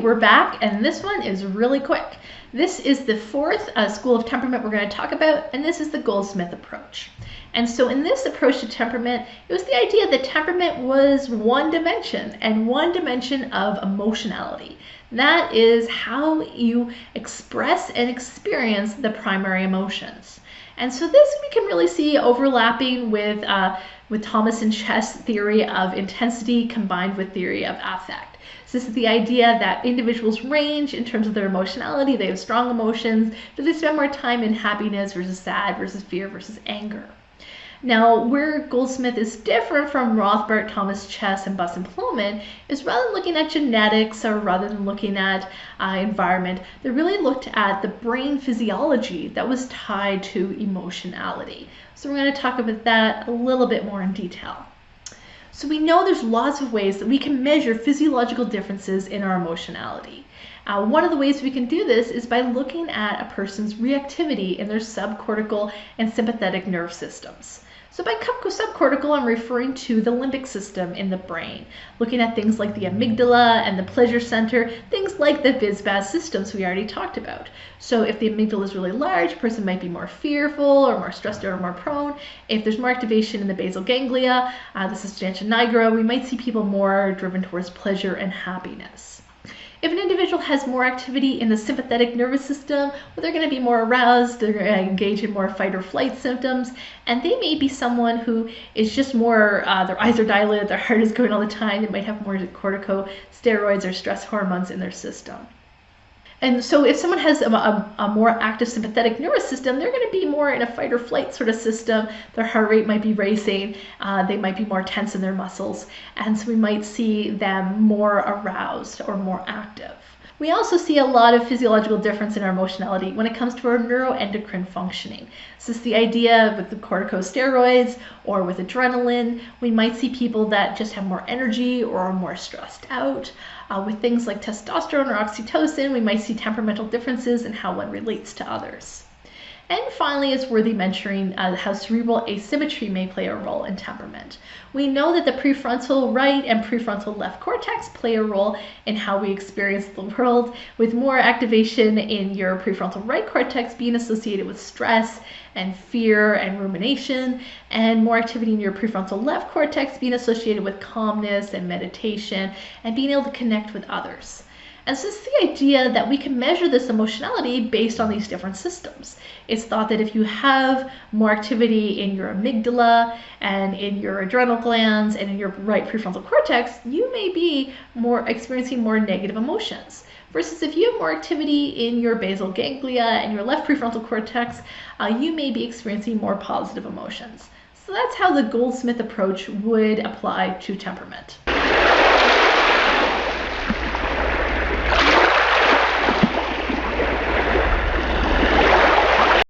we're back, and this one is really quick. This is the fourth school of temperament we're going to talk about, and this is the Goldsmith approach. And so in this approach to temperament, it was the idea that temperament was one dimension, and one dimension of emotionality. That is how you express and experience the primary emotions. And so this we can really see overlapping with Thomas and Chess' theory of intensity combined with theory of affect. So this is the idea that individuals range in terms of their emotionality. They have strong emotions, but they spend more time in happiness versus sad versus fear versus anger. Now, where Goldsmith is different from Rothbard, Thomas Chess, and Buss and Plowman is rather than looking at genetics or rather than looking at environment, they really looked at the brain physiology that was tied to emotionality. So we're going to talk about that a little bit more in detail. So we know there's lots of ways that we can measure physiological differences in our emotionality. One of the ways we can do this is by looking at a person's reactivity in their subcortical and sympathetic nerve systems. So by subcortical, I'm referring to the limbic system in the brain, looking at things like the amygdala and the pleasure center, things like the vis-bas systems we already talked about. So if the amygdala is really large, a person might be more fearful or more stressed out or more prone. If there's more activation in the basal ganglia, the substantia nigra, we might see people more driven towards pleasure and happiness. If an individual has more activity in the sympathetic nervous system, well, they're going to be more aroused, they're going to engage in more fight or flight symptoms, and they may be someone who is just more, their eyes are dilated, their heart is going all the time, they might have more corticosteroids or stress hormones in their system. And so if someone has a more active sympathetic nervous system, they're going to be more in a fight or flight sort of system. Their heart rate might be racing. They might be more tense in their muscles. And so we might see them more aroused or more active. We also see a lot of physiological difference in our emotionality when it comes to our neuroendocrine functioning. So it's the idea with the corticosteroids or with adrenaline, we might see people that just have more energy or are more stressed out. With things like testosterone or oxytocin, we might see temperamental differences in how one relates to others. And finally, it's worthy mentioning how cerebral asymmetry may play a role in temperament. We know that the prefrontal right and prefrontal left cortex play a role in how we experience the world, with more activation in your prefrontal right cortex being associated with stress and fear and rumination, and more activity in your prefrontal left cortex being associated with calmness and meditation and being able to connect with others. And so it's the idea that we can measure this emotionality based on these different systems. It's thought that if you have more activity in your amygdala and in your adrenal glands and in your right prefrontal cortex, you may be experiencing more negative emotions. Versus if you have more activity in your basal ganglia and your left prefrontal cortex, you may be experiencing more positive emotions. So that's how the Goldsmith approach would apply to temperament.